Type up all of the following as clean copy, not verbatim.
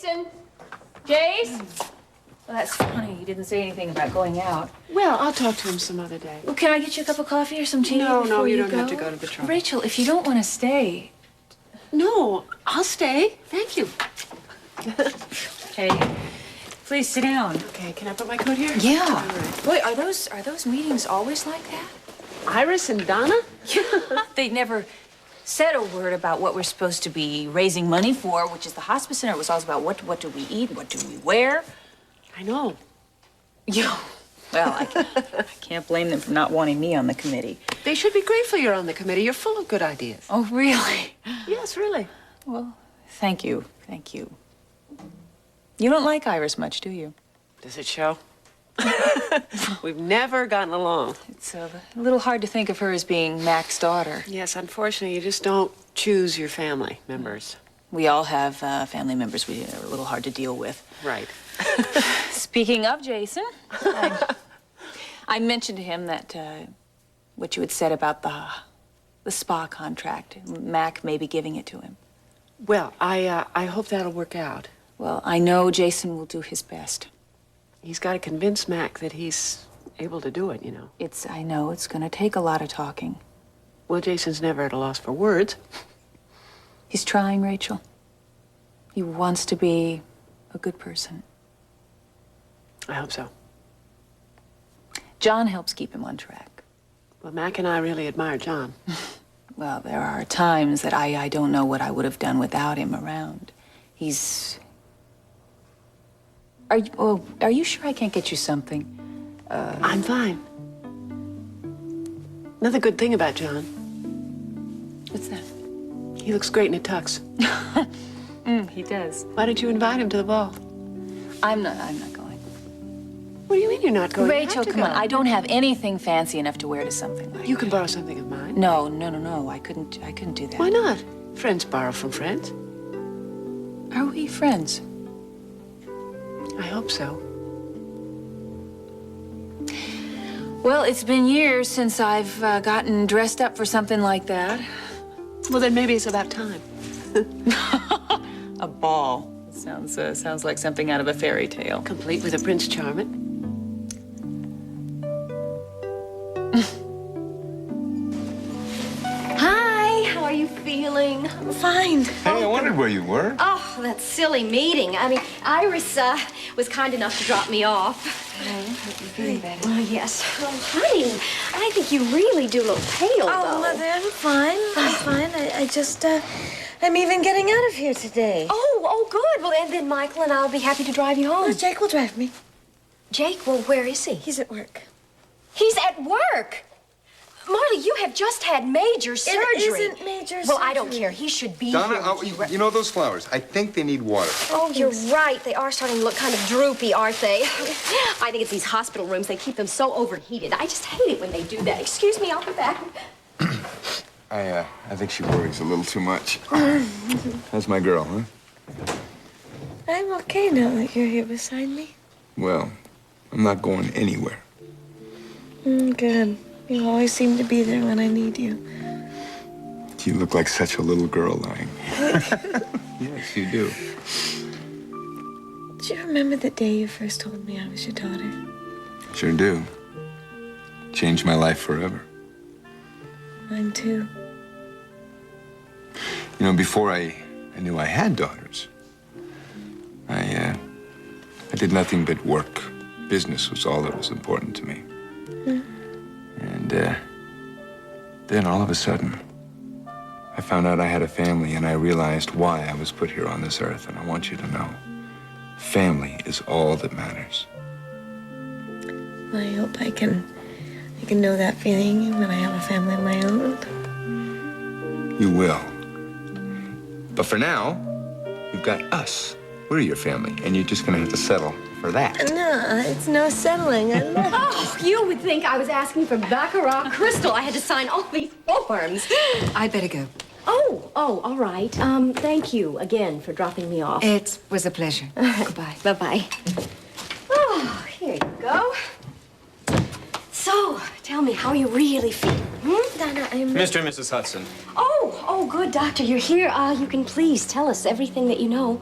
Jason! Jace? Well, that's funny. You didn't say anything about going out. Well, I'll talk to him some other day. Well, can I get you a cup of coffee or some tea? No, you don't go? have to go to the trouble. Rachel, if you don't want to stay. No, I'll stay. Thank you. Hey, please sit down. Okay, can I put my coat here? Yeah. All right. Wait, are those meetings always like that? Iris and Donna? They never said a word about what we're supposed to be raising money for, which is the hospice center. It was always about what do we eat, what do we wear. I know. Yeah. Well, I can't blame them for not wanting me on the committee. They should be grateful you're on the committee. You're full of good ideas. Oh, really? Yes, really. Well, thank you. Thank you. You don't like Iris much, do you? Does it show? We've never gotten along. It's a little hard to think of her as being Mac's daughter. Yes, unfortunately, you just don't choose your family members. We all have family members we are a little hard to deal with. Right. Speaking of Jason, I mentioned to him that what you had said about the spa contract. Mac may be giving it to him. Well, I hope that'll work out. Well, I know Jason will do his best. He's got to convince Mac that he's able to do it, you know. I know it's going to take a lot of talking. Well, Jason's never at a loss for words. He's trying, Rachel. He wants to be a good person. I hope so. John helps keep him on track. Well, Mac and I really admire John. Well, there are times that I don't know what I would have done without him around. Are you sure I can't get you something? I'm fine. Another good thing about John. What's that? He looks great in a tux. He does. Why didn't you invite him to the ball? I'm not going. What do you mean you're not going? Rachel, come on. I don't have anything fancy enough to wear to something like You can borrow something of mine. No. I couldn't do that. Why not? Friends borrow from friends. Are we friends? I hope so. Well, it's been years since I've gotten dressed up for something like that. Well, then maybe it's about time. A ball. Sounds like something out of a fairy tale. Complete with a Prince Charming. Hi, how are you feeling? I'm fine. Hey, I wondered where you were. Oh, that silly meeting. I mean, Iris was kind enough to drop me off. You're feeling better. Oh, yes. Oh, honey, I think you really do look pale, Oh, though. Mother, I'm fine. I'm fine. I just, I'm even getting out of here today. Oh, good. Well, and then Michael and I'll be happy to drive you home. Oh, Jake will drive me. Jake, well, where is he? He's at work. He's at work. Marley, you have just had major surgery. It isn't major surgery. Well, I don't care. He should be Donna, here. you know those flowers? I think they need water. Oh, you're right. They are starting to look kind of droopy, aren't they? I think it's these hospital rooms. They keep them so overheated. I just hate it when they do that. Excuse me, I'll be back. I think she worries a little too much. How's my girl, huh? I'm okay now that you're here beside me. Well, I'm not going anywhere. Good. You always seem to be there when I need you. You look like such a little girl lying. Yes, you do. Do you remember the day you first told me I was your daughter? Sure do. Changed my life forever. Mine too. You know, before I knew I had daughters, I did nothing but work. Business was all that was important to me. And then all of a sudden, I found out I had a family, and I realized why I was put here on this earth. And I want you to know, family is all that matters. Well, I hope I can know that feeling when I have a family of my own. You will. But for now, you've got us. We're your family, and you're just gonna have to settle for that. No, it's no settling. I love Oh, you would think I was asking for Baccarat crystal. I had to sign all these forms. I'd better go. Oh, all right. Thank you again for dropping me off. It was a pleasure. Goodbye. Bye-bye. Oh, here you go. So, tell me, how you really feel? Donna, I'm... Mr. and Mrs. Hudson. Oh, good, Doctor. You're here. You can please tell us everything that you know.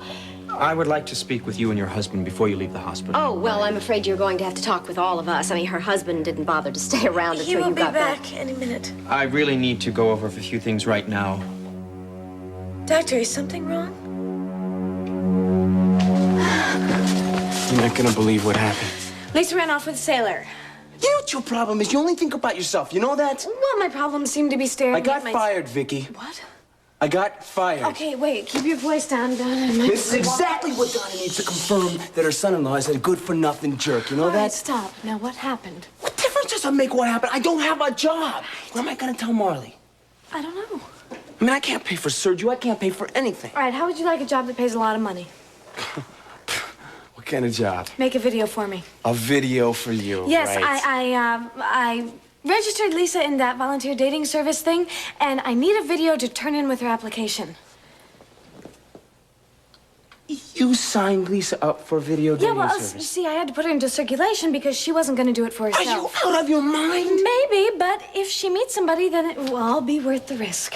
I would like to speak with you and your husband before you leave the hospital. Oh, well, I'm afraid you're going to have to talk with all of us. I mean, her husband didn't bother to stay around He until will you be got back back. any minute. I really need to go over a few things right now. Doctor, is something wrong? You're not gonna believe what happened. Lisa ran off with a sailor. You know what your problem is? You only think about yourself. You know that? Well, my problems seem to be staring I got at my... fired, Vicky. What? I got fired. Okay, wait. Keep your voice down, Donna. This is exactly what Donna needs to confirm that her son-in-law is a good-for-nothing jerk. You know All right, that? stop. Now, what happened? What difference does it make what happened? I don't have a job. What am I gonna tell Marley? I don't know. I mean, I can't pay for surgery. I can't pay for anything. All right, how would you like a job that pays a lot of money? What kind of job? Make a video for me. A video for you, Yes, right? I registered Lisa in that volunteer dating service thing, and I need a video to turn in with her application. You signed Lisa up for video dating Yeah, well, service. see, I had to put her into circulation because she wasn't going to do it for Are herself. you out of your mind? Maybe, but if she meets somebody, then it will all be worth the risk.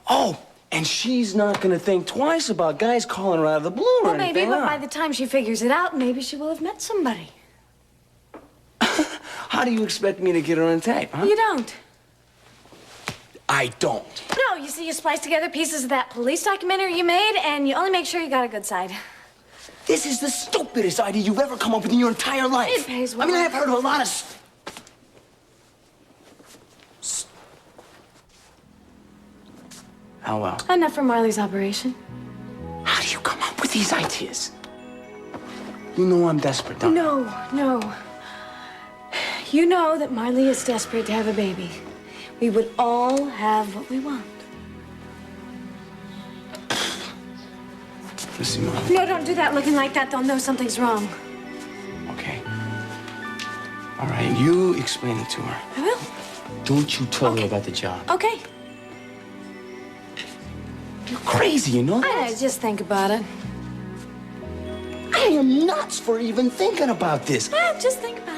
Oh, and she's not gonna think twice about guys calling her out of the blue or Well, maybe, anything, but huh? by the time she figures it out, maybe she will have met somebody. How do you expect me to get her on tape, huh? You don't. I don't. No, you see, you splice together pieces of that police documentary you made, and you only make sure you got a good side. This is the stupidest idea you've ever come up with in your entire life. It pays well. I mean, I've heard of a lot of... Oh, well. Enough for Marley's operation. How do you come up with these ideas? You know I'm desperate, don't you? No. You know that Marley is desperate to have a baby. We would all have what we want. Listen, Mom. No, don't do that looking like that. They'll know something's wrong. Okay. All right, you explain it to her. I will. Don't you tell her about the job. Okay. You're crazy, you know that? I just think about it. I am nuts for even thinking about this. Just think about it.